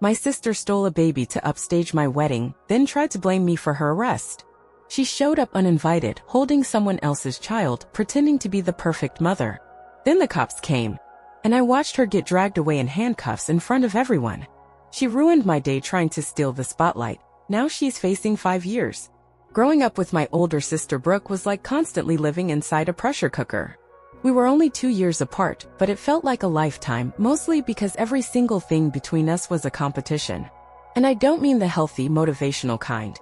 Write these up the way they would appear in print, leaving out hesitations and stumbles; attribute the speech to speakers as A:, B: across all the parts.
A: My sister stole a baby to upstage my wedding, then tried to blame me for her arrest. She showed up uninvited, holding someone else's child, pretending to be the perfect mother. Then the cops came, and I watched her get dragged away in handcuffs in front of everyone. She ruined my day trying to steal the spotlight. Now she's facing 5 years. Growing up with my older sister Brooke was like constantly living inside a pressure cooker. We were only 2 years apart, but it felt like a lifetime, mostly because every single thing between us was a competition. And I don't mean the healthy, motivational kind.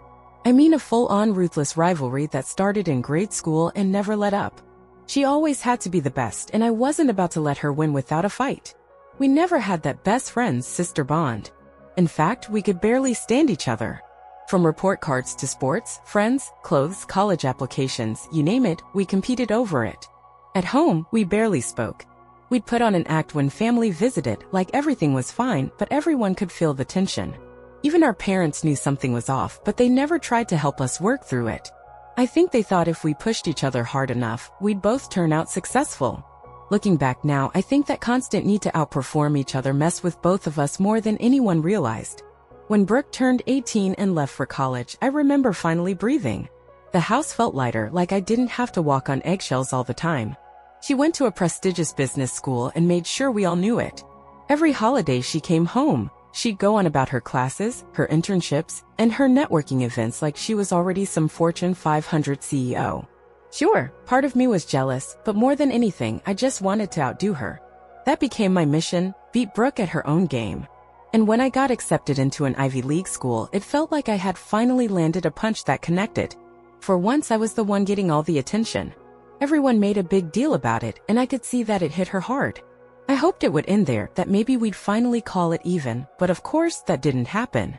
A: I mean a full-on ruthless rivalry that started in grade school and never let up. She always had to be the best, and I wasn't about to let her win without a fight. We never had that best friends sister bond. In fact, we could barely stand each other. From report cards to sports, friends, clothes, college applications, you name it, we competed over it. At home, we barely spoke. We'd put on an act when family visited, like everything was fine, but everyone could feel the tension. Even our parents knew something was off, but they never tried to help us work through it. I think they thought if we pushed each other hard enough, we'd both turn out successful. Looking back now, I think that constant need to outperform each other messed with both of us more than anyone realized. When Brooke turned 18 and left for college, I remember finally breathing. The house felt lighter, like I didn't have to walk on eggshells all the time. She went to a prestigious business school and made sure we all knew it. Every holiday she came home. She'd go on about her classes, her internships, and her networking events like she was already some Fortune 500 CEO. Sure, part of me was jealous, but more than anything, I just wanted to outdo her. That became my mission, beat Brooke at her own game. And when I got accepted into an Ivy League school, it felt like I had finally landed a punch that connected. For once, I was the one getting all the attention. Everyone made a big deal about it, and I could see that it hit her hard. I hoped it would end there, that maybe we'd finally call it even, but of course that didn't happen.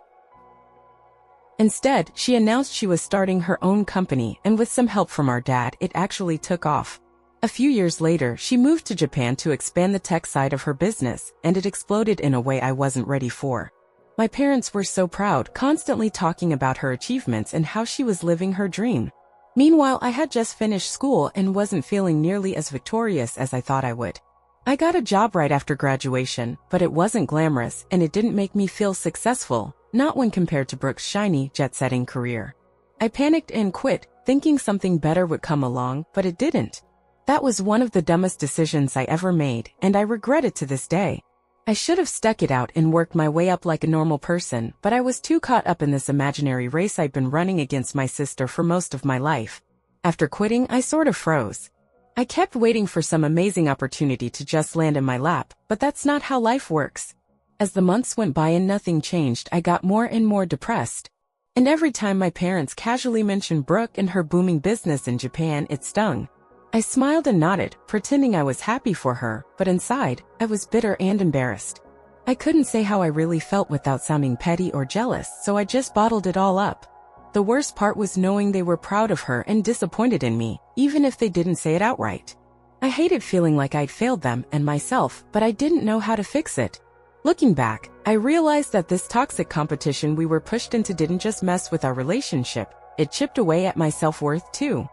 A: Instead, she announced she was starting her own company, and with some help from our dad, it actually took off. A few years later, she moved to Japan to expand the tech side of her business, and it exploded in a way I wasn't ready for. My parents were so proud, constantly talking about her achievements and how she was living her dream. Meanwhile, I had just finished school and wasn't feeling nearly as victorious as I thought I would. I got a job right after graduation, but it wasn't glamorous and it didn't make me feel successful, not when compared to Brooke's shiny, jet-setting career. I panicked and quit, thinking something better would come along, but it didn't. That was one of the dumbest decisions I ever made, and I regret it to this day. I should have stuck it out and worked my way up like a normal person, but I was too caught up in this imaginary race I'd been running against my sister for most of my life. After quitting, I sort of froze. I kept waiting for some amazing opportunity to just land in my lap, but that's not how life works. As the months went by and nothing changed, I got more and more depressed. And every time my parents casually mentioned Brooke and her booming business in Japan, it stung. I smiled and nodded, pretending I was happy for her, but inside, I was bitter and embarrassed. I couldn't say how I really felt without sounding petty or jealous, so I just bottled it all up. The worst part was knowing they were proud of her and disappointed in me, even if they didn't say it outright. I hated feeling like I'd failed them and myself, but I didn't know how to fix it. Looking back, I realized that this toxic competition we were pushed into didn't just mess with our relationship, it chipped away at my self-worth too.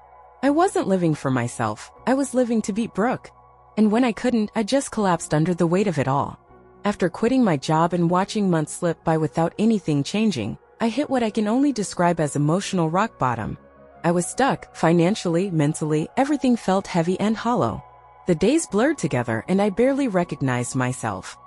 A: I wasn't living for myself, I was living to beat Brooke. And when I couldn't, I just collapsed under the weight of it all. After quitting my job and watching months slip by without anything changing, I hit what I can only describe as emotional rock bottom. I was stuck, financially, mentally, everything felt heavy and hollow. The days blurred together and I barely recognized myself.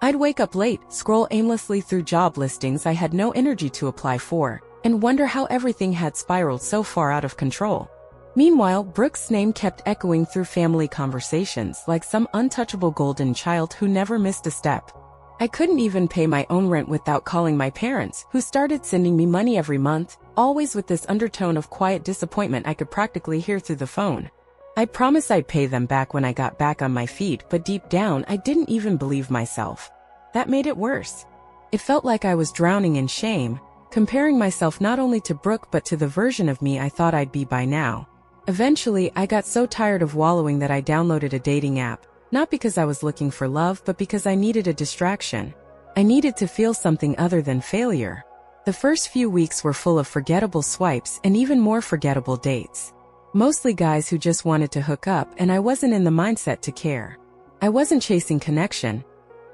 A: I'd wake up late, scroll aimlessly through job listings I had no energy to apply for, and wonder how everything had spiraled so far out of control. Meanwhile, Brooke's name kept echoing through family conversations like some untouchable golden child who never missed a step. I couldn't even pay my own rent without calling my parents, who started sending me money every month, always with this undertone of quiet disappointment I could practically hear through the phone. I promised I'd pay them back when I got back on my feet, but deep down I didn't even believe myself. That made it worse. It felt like I was drowning in shame, comparing myself not only to Brooke but to the version of me I thought I'd be by now. Eventually, I got so tired of wallowing that I downloaded a dating app. Not because I was looking for love, but because I needed a distraction. I needed to feel something other than failure. The first few weeks were full of forgettable swipes and even more forgettable dates. Mostly guys who just wanted to hook up, and I wasn't in the mindset to care. I wasn't chasing connection.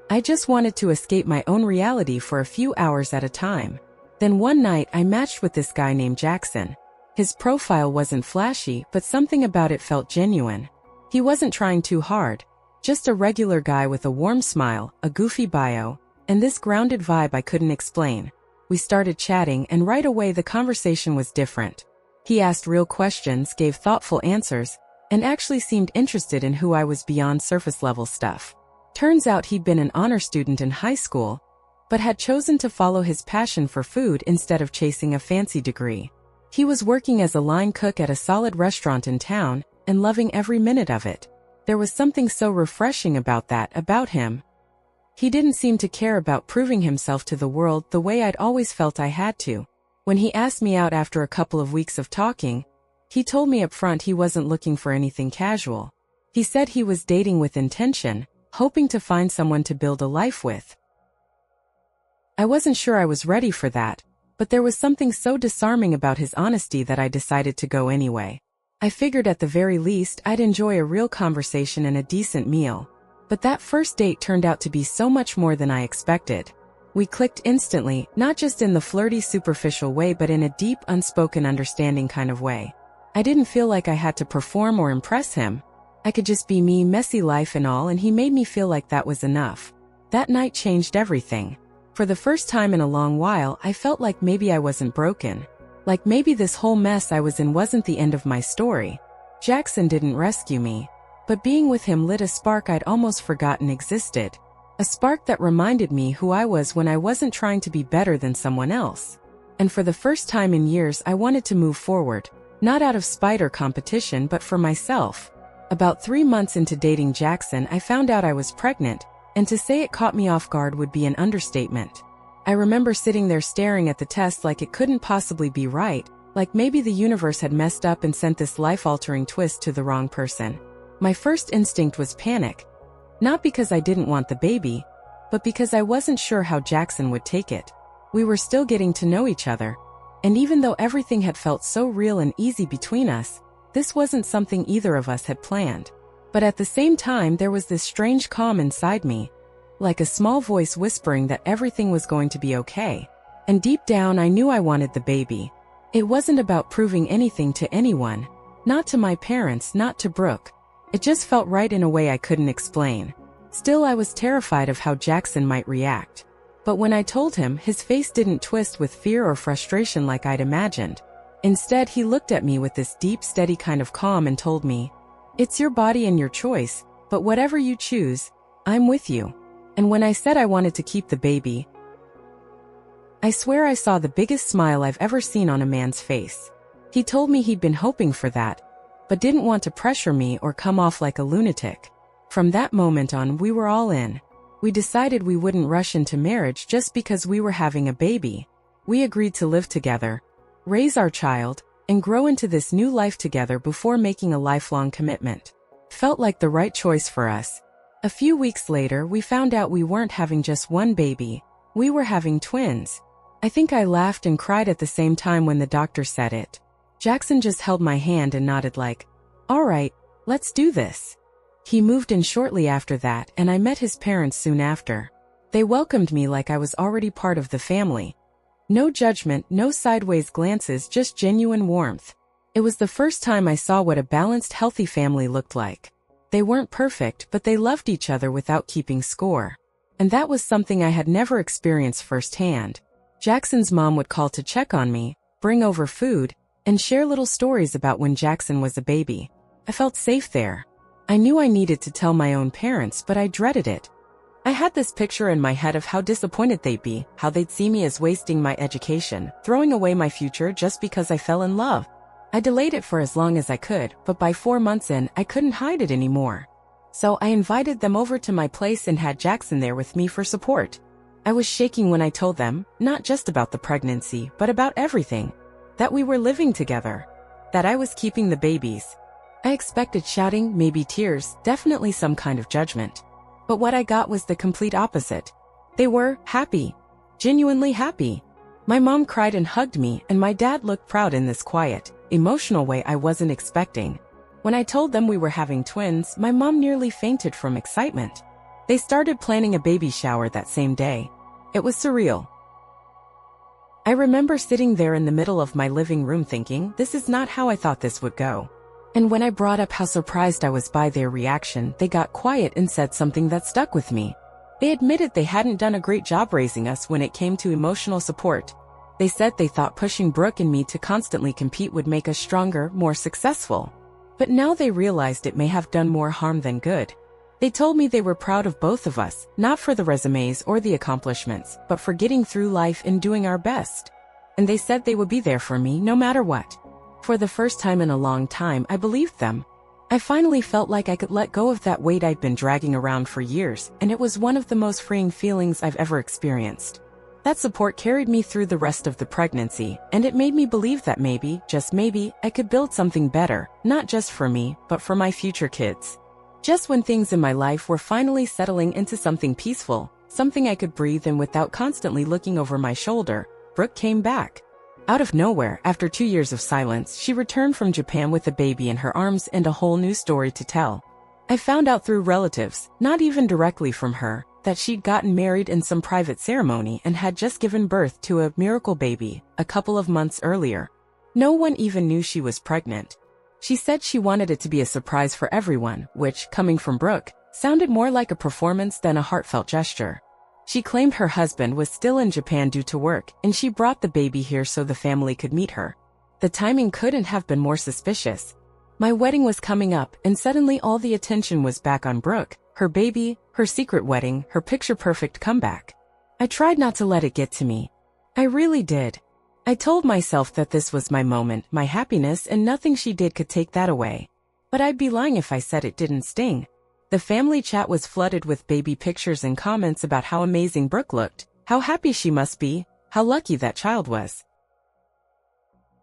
A: I just wanted to escape my own reality for a few hours at a time. Then one night I matched with this guy named Jackson. His profile wasn't flashy, but something about it felt genuine. He wasn't trying too hard, just a regular guy with a warm smile, a goofy bio, and this grounded vibe I couldn't explain. We started chatting, and right away the conversation was different. He asked real questions, gave thoughtful answers, and actually seemed interested in who I was beyond surface-level stuff. Turns out he'd been an honor student in high school, but had chosen to follow his passion for food instead of chasing a fancy degree. He was working as a line cook at a solid restaurant in town, and loving every minute of it. There was something so refreshing about him. He didn't seem to care about proving himself to the world the way I'd always felt I had to. When he asked me out after a couple of weeks of talking, he told me up front he wasn't looking for anything casual. He said he was dating with intention, hoping to find someone to build a life with. I wasn't sure I was ready for that, but there was something so disarming about his honesty that I decided to go anyway. I figured at the very least I'd enjoy a real conversation and a decent meal. But that first date turned out to be so much more than I expected. We clicked instantly, not just in the flirty superficial way but in a deep unspoken understanding kind of way. I didn't feel like I had to perform or impress him. I could just be me, messy life and all, and he made me feel like that was enough. That night changed everything. For the first time in a long while, I felt like maybe I wasn't broken. Like maybe this whole mess I was in wasn't the end of my story. Jackson didn't rescue me, but being with him lit a spark I'd almost forgotten existed. A spark that reminded me who I was when I wasn't trying to be better than someone else. And for the first time in years I wanted to move forward, not out of spite or competition but for myself. About 3 months into dating Jackson I found out I was pregnant, and to say it caught me off guard would be an understatement. I remember sitting there staring at the test like it couldn't possibly be right, like maybe the universe had messed up and sent this life-altering twist to the wrong person. My first instinct was panic. Not because I didn't want the baby, but because I wasn't sure how Jackson would take it. We were still getting to know each other, and even though everything had felt so real and easy between us, this wasn't something either of us had planned. But at the same time there was this strange calm inside me, like a small voice whispering that everything was going to be okay. And deep down I knew I wanted the baby. It wasn't about proving anything to anyone, not to my parents, not to Brooke. It just felt right in a way I couldn't explain. Still, I was terrified of how Jackson might react. But when I told him, his face didn't twist with fear or frustration like I'd imagined. Instead, he looked at me with this deep, steady kind of calm and told me, "It's your body and your choice, but whatever you choose, I'm with you." And when I said I wanted to keep the baby, I swear I saw the biggest smile I've ever seen on a man's face. He told me he'd been hoping for that, but didn't want to pressure me or come off like a lunatic. From that moment on, we were all in. We decided we wouldn't rush into marriage just because we were having a baby. We agreed to live together, raise our child, and grow into this new life together before making a lifelong commitment. Felt like the right choice for us. A few weeks later, we found out we weren't having just one baby. We were having twins. I think I laughed and cried at the same time when the doctor said it. Jackson just held my hand and nodded like, "All right, let's do this." He moved in shortly after that, and I met his parents soon after. They welcomed me like I was already part of the family. No judgment, no sideways glances, just genuine warmth. It was the first time I saw what a balanced, healthy family looked like. They weren't perfect, but they loved each other without keeping score. And that was something I had never experienced firsthand. Jackson's mom would call to check on me, bring over food, and share little stories about when Jackson was a baby. I felt safe there. I knew I needed to tell my own parents, but I dreaded it. I had this picture in my head of how disappointed they'd be, how they'd see me as wasting my education, throwing away my future just because I fell in love. I delayed it for as long as I could, but by 4 months in, I couldn't hide it anymore. So I invited them over to my place and had Jackson there with me for support. I was shaking when I told them, not just about the pregnancy, but about everything. That we were living together. That I was keeping the babies. I expected shouting, maybe tears, definitely some kind of judgment. But what I got was the complete opposite. They were happy. Genuinely happy. My mom cried and hugged me, and my dad looked proud in this quiet, emotional way I wasn't expecting. When I told them we were having twins, my mom nearly fainted from excitement. They started planning a baby shower that same day. It was surreal. I remember sitting there in the middle of my living room thinking, this is not how I thought this would go. And when I brought up how surprised I was by their reaction, they got quiet and said something that stuck with me. They admitted they hadn't done a great job raising us when it came to emotional support. They said they thought pushing Brooke and me to constantly compete would make us stronger, more successful. But now they realized it may have done more harm than good. They told me they were proud of both of us, not for the resumes or the accomplishments, but for getting through life and doing our best. And they said they would be there for me no matter what. For the first time in a long time, I believed them. I finally felt like I could let go of that weight I'd been dragging around for years, and it was one of the most freeing feelings I've ever experienced. That support carried me through the rest of the pregnancy, and it made me believe that maybe, just maybe, I could build something better, not just for me, but for my future kids. Just when things in my life were finally settling into something peaceful, something I could breathe in without constantly looking over my shoulder, Brooke came back. Out of nowhere, after 2 years of silence, she returned from Japan with a baby in her arms and a whole new story to tell. I found out through relatives, not even directly from her, that she'd gotten married in some private ceremony and had just given birth to a miracle baby a couple of months earlier. No one even knew she was pregnant. She said she wanted it to be a surprise for everyone, which, coming from Brooke, sounded more like a performance than a heartfelt gesture. She claimed her husband was still in Japan due to work, and she brought the baby here so the family could meet her. The timing couldn't have been more suspicious. My wedding was coming up, and suddenly all the attention was back on Brooke, her baby, her secret wedding, her picture-perfect comeback. I tried not to let it get to me. I really did. I told myself that this was my moment, my happiness, and nothing she did could take that away. But I'd be lying if I said it didn't sting. The family chat was flooded with baby pictures and comments about how amazing Brooke looked, how happy she must be, how lucky that child was.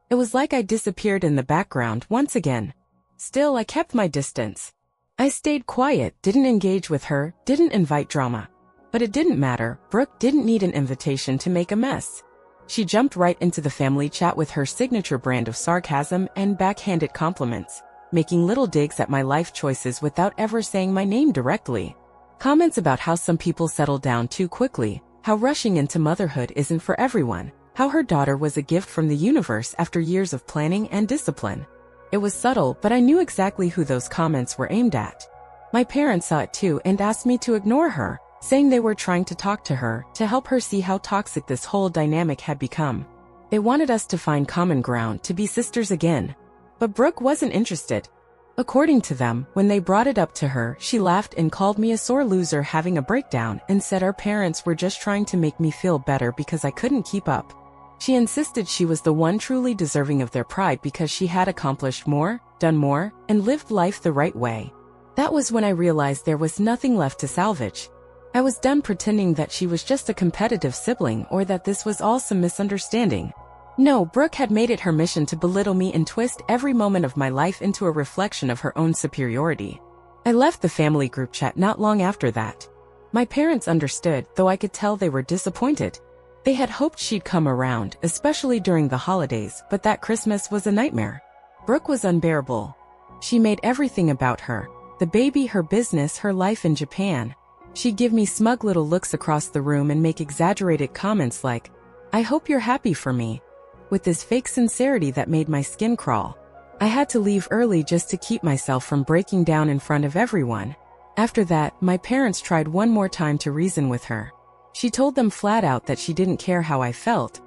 A: It was like I disappeared in the background once again. Still, I kept my distance. I stayed quiet, didn't engage with her, didn't invite drama. But it didn't matter, Brooke didn't need an invitation to make a mess. She jumped right into the family chat with her signature brand of sarcasm and backhanded compliments, making little digs at my life choices without ever saying my name directly. Comments about how some people settle down too quickly, how rushing into motherhood isn't for everyone, how her daughter was a gift from the universe after years of planning and discipline. It was subtle, but I knew exactly who those comments were aimed at. My parents saw it too and asked me to ignore her, saying they were trying to talk to her, to help her see how toxic this whole dynamic had become. They wanted us to find common ground, to be sisters again. But Brooke wasn't interested. According to them, when they brought it up to her, she laughed and called me a sore loser having a breakdown and said our parents were just trying to make me feel better because I couldn't keep up. She insisted she was the one truly deserving of their pride because she had accomplished more, done more, and lived life the right way. That was when I realized there was nothing left to salvage. I was done pretending that she was just a competitive sibling or that this was all some misunderstanding. No, Brooke had made it her mission to belittle me and twist every moment of my life into a reflection of her own superiority. I left the family group chat not long after that. My parents understood, though I could tell they were disappointed. They had hoped she'd come around, especially during the holidays, but that Christmas was a nightmare. Brooke was unbearable. She made everything about her. The baby, her business, her life in Japan. She'd give me smug little looks across the room and make exaggerated comments like, "I hope you're happy for me," with this fake sincerity that made my skin crawl. I had to leave early just to keep myself from breaking down in front of everyone. After that, my parents tried one more time to reason with her. She told them flat out that she didn't care how I felt,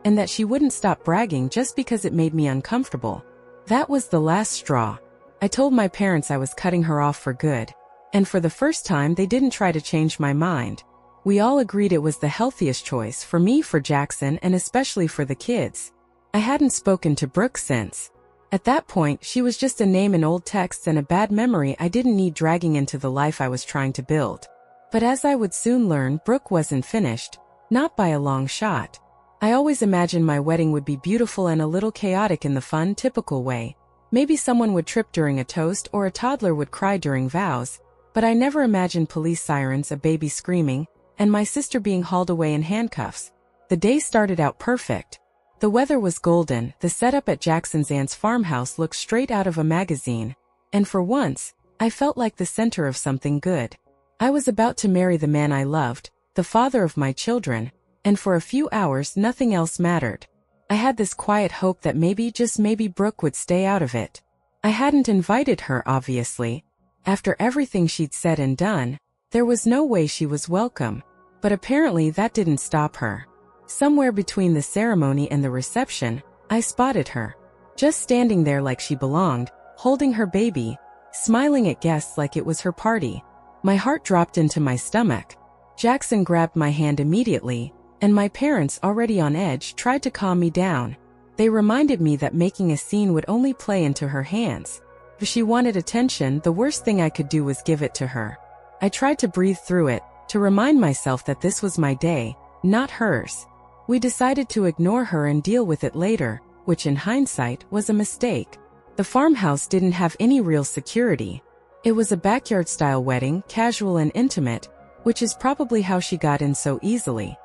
A: and that she wouldn't stop bragging just because it made me uncomfortable. That was the last straw. I told my parents I was cutting her off for good, and for the first time they didn't try to change my mind. We all agreed it was the healthiest choice for me, for Jackson, and especially for the kids. I hadn't spoken to Brooke since. At that point, she was just a name in old texts and a bad memory I didn't need dragging into the life I was trying to build. But as I would soon learn, Brooke wasn't finished. Not by a long shot. I always imagined my wedding would be beautiful and a little chaotic in the fun, typical way. Maybe someone would trip during a toast or a toddler would cry during vows. But I never imagined police sirens, a baby screaming, and my sister being hauled away in handcuffs. The day started out perfect. The weather was golden, the setup at Jackson's aunt's farmhouse looked straight out of a magazine. And for once, I felt like the center of something good. I was about to marry the man I loved, the father of my children, and for a few hours nothing else mattered. I had this quiet hope that maybe, just maybe, Brooke would stay out of it. I hadn't invited her, obviously. After everything she'd said and done, there was no way she was welcome. But apparently that didn't stop her. Somewhere between the ceremony and the reception, I spotted her. Just standing there like she belonged, holding her baby, smiling at guests like it was her party. My heart dropped into my stomach. Jackson grabbed my hand immediately, and my parents, already on edge, tried to calm me down. They reminded me that making a scene would only play into her hands. If she wanted attention, the worst thing I could do was give it to her. I tried to breathe through it, to remind myself that this was my day, not hers. We decided to ignore her and deal with it later, which in hindsight was a mistake. The farmhouse didn't have any real security. It was a backyard-style wedding, casual and intimate, which is probably how she got in so easily.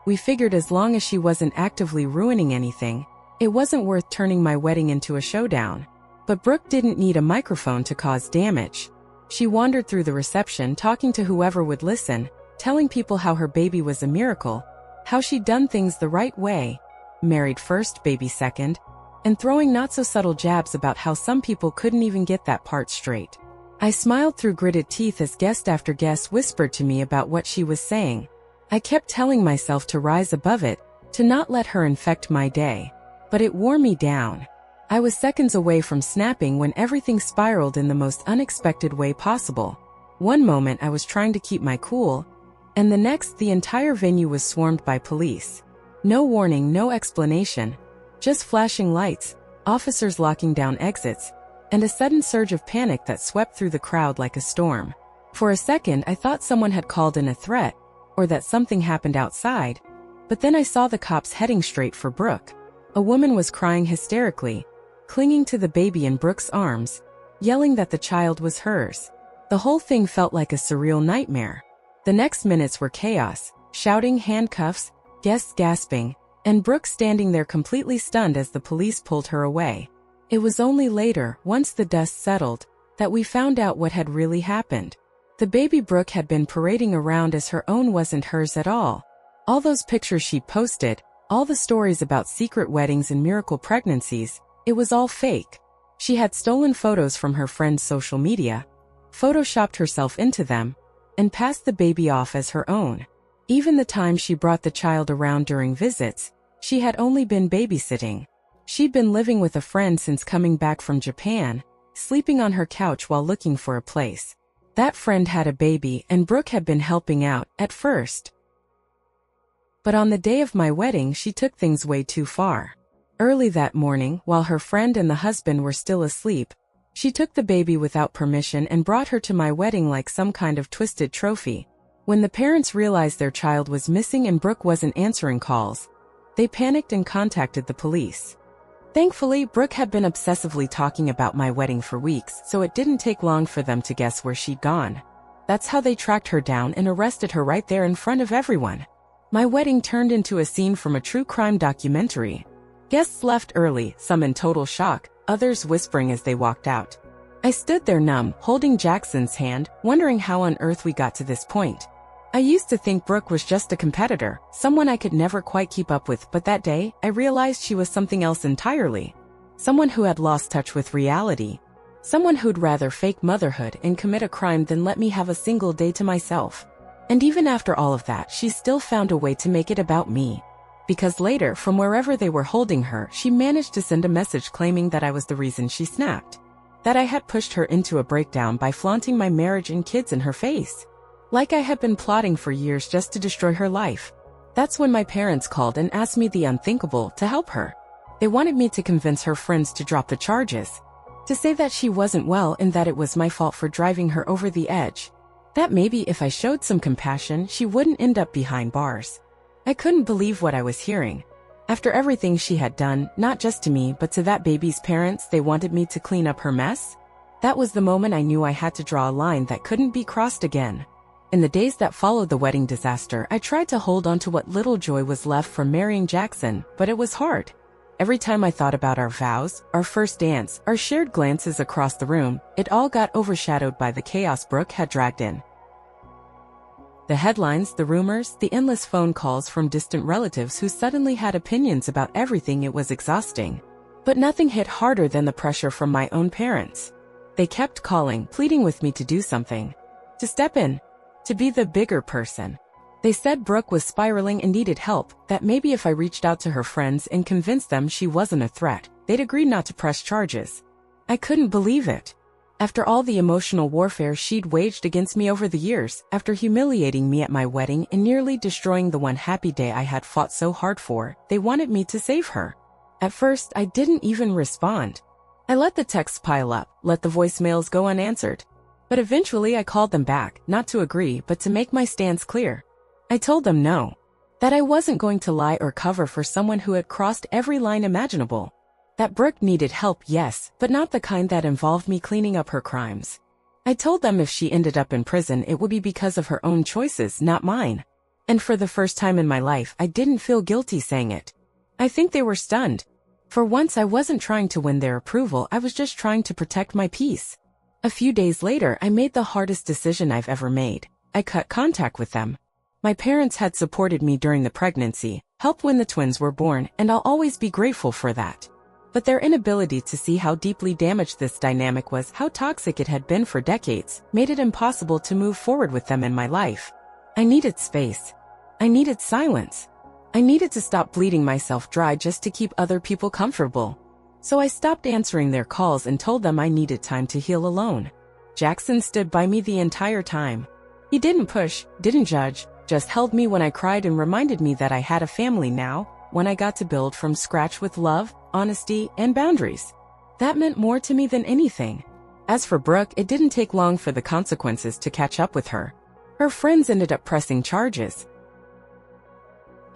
A: We figured as long as she wasn't actively ruining anything, it wasn't worth turning my wedding into a showdown. But Brooke didn't need a microphone to cause damage. She wandered through the reception talking to whoever would listen, telling people how her baby was a miracle, how she'd done things the right way, married first, baby second, and throwing not-so-subtle jabs about how some people couldn't even get that part straight. I smiled through gritted teeth as guest after guest whispered to me about what she was saying. I kept telling myself to rise above it, to not let her infect my day. But it wore me down. I was seconds away from snapping when everything spiraled in the most unexpected way possible. One moment I was trying to keep my cool, and the next the entire venue was swarmed by police. No warning, no explanation. Just flashing lights, officers locking down exits, and a sudden surge of panic that swept through the crowd like a storm. For a second I thought someone had called in a threat, or that something happened outside, but then I saw the cops heading straight for Brooke. A woman was crying hysterically, clinging to the baby in Brooke's arms, yelling that the child was hers. The whole thing felt like a surreal nightmare. The next minutes were chaos, shouting, handcuffs, guests gasping, and Brooke standing there completely stunned as the police pulled her away. It was only later, once the dust settled, that we found out what had really happened. The baby Brooke had been parading around as her own wasn't hers at all. All those pictures she posted, all the stories about secret weddings and miracle pregnancies, it was all fake. She had stolen photos from her friends' social media, photoshopped herself into them, and passed the baby off as her own. Even the time she brought the child around during visits, she had only been babysitting. She'd been living with a friend since coming back from Japan, sleeping on her couch while looking for a place. That friend had a baby and Brooke had been helping out, at first. But on the day of my wedding she took things way too far. Early that morning, while her friend and the husband were still asleep, she took the baby without permission and brought her to my wedding like some kind of twisted trophy. When the parents realized their child was missing and Brooke wasn't answering calls, they panicked and contacted the police. Thankfully, Brooke had been obsessively talking about my wedding for weeks, so it didn't take long for them to guess where she'd gone. That's how they tracked her down and arrested her right there in front of everyone. My wedding turned into a scene from a true crime documentary. Guests left early, some in total shock, others whispering as they walked out. I stood there numb, holding Jackson's hand, wondering how on earth we got to this point. I used to think Brooke was just a competitor, someone I could never quite keep up with, but that day, I realized she was something else entirely. Someone who had lost touch with reality. Someone who'd rather fake motherhood and commit a crime than let me have a single day to myself. And even after all of that, she still found a way to make it about me. Because later, from wherever they were holding her, she managed to send a message claiming that I was the reason she snapped. That I had pushed her into a breakdown by flaunting my marriage and kids in her face. Like I had been plotting for years just to destroy her life. That's when my parents called and asked me the unthinkable, to help her. They wanted me to convince her friends to drop the charges. To say that she wasn't well and that it was my fault for driving her over the edge. That maybe if I showed some compassion, she wouldn't end up behind bars. I couldn't believe what I was hearing. After everything she had done, not just to me but to that baby's parents, they wanted me to clean up her mess? That was the moment I knew I had to draw a line that couldn't be crossed again. In the days that followed the wedding disaster, I tried to hold on to what little joy was left from marrying Jackson, but it was hard. Every time I thought about our vows, our first dance, our shared glances across the room, it all got overshadowed by the chaos Brooke had dragged in. The headlines, the rumors, the endless phone calls from distant relatives who suddenly had opinions about everything. It was exhausting. But nothing hit harder than the pressure from my own parents. They kept calling, pleading with me to do something. To step in. To be the bigger person. They said Brooke was spiraling and needed help, that maybe if I reached out to her friends and convinced them she wasn't a threat, they'd agree not to press charges. I couldn't believe it. After all the emotional warfare she'd waged against me over the years, after humiliating me at my wedding and nearly destroying the one happy day I had fought so hard for, they wanted me to save her. At first, I didn't even respond. I let the texts pile up, let the voicemails go unanswered. But eventually I called them back, not to agree but to make my stance clear. I told them no. That I wasn't going to lie or cover for someone who had crossed every line imaginable. That Brooke needed help, yes, but not the kind that involved me cleaning up her crimes. I told them if she ended up in prison it would be because of her own choices, not mine. And for the first time in my life I didn't feel guilty saying it. I think they were stunned. For once I wasn't trying to win their approval, I was just trying to protect my peace. A few days later I made the hardest decision I've ever made. I cut contact with them. My parents had supported me during the pregnancy, helped when the twins were born, and I'll always be grateful for that. But their inability to see how deeply damaged this dynamic was, how toxic it had been for decades, made it impossible to move forward with them in my life. I needed space. I needed silence. I needed to stop bleeding myself dry just to keep other people comfortable. So I stopped answering their calls and told them I needed time to heal alone. Jackson stood by me the entire time. He didn't push, didn't judge, just held me when I cried and reminded me that I had a family now, when I got to build from scratch with love, honesty, and boundaries. That meant more to me than anything. As for Brooke, it didn't take long for the consequences to catch up with her. Her friends ended up pressing charges.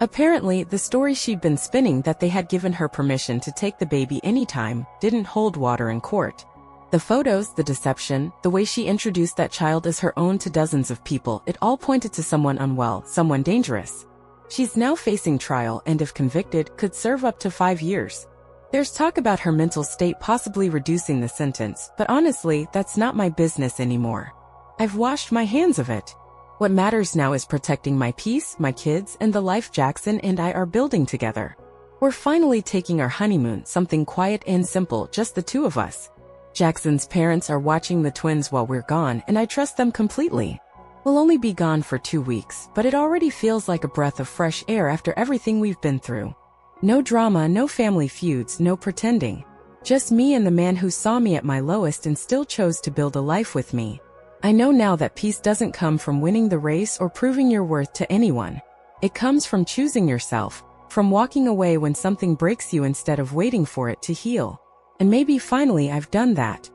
A: Apparently, the story she'd been spinning that they had given her permission to take the baby anytime didn't hold water in court. The photos, the deception, the way she introduced that child as her own to dozens of people, it all pointed to someone unwell, someone dangerous. She's now facing trial and if convicted, could serve up to 5 years. There's talk about her mental state possibly reducing the sentence, but honestly, that's not my business anymore. I've washed my hands of it. What matters now is protecting my peace, my kids, and the life Jackson and I are building together. We're finally taking our honeymoon, something quiet and simple, just the two of us. Jackson's parents are watching the twins while we're gone, and I trust them completely. We'll only be gone for 2 weeks, but it already feels like a breath of fresh air after everything we've been through. No drama, no family feuds, no pretending. Just me and the man who saw me at my lowest and still chose to build a life with me. I know now that peace doesn't come from winning the race or proving your worth to anyone. It comes from choosing yourself, from walking away when something breaks you instead of waiting for it to heal. And maybe finally I've done that.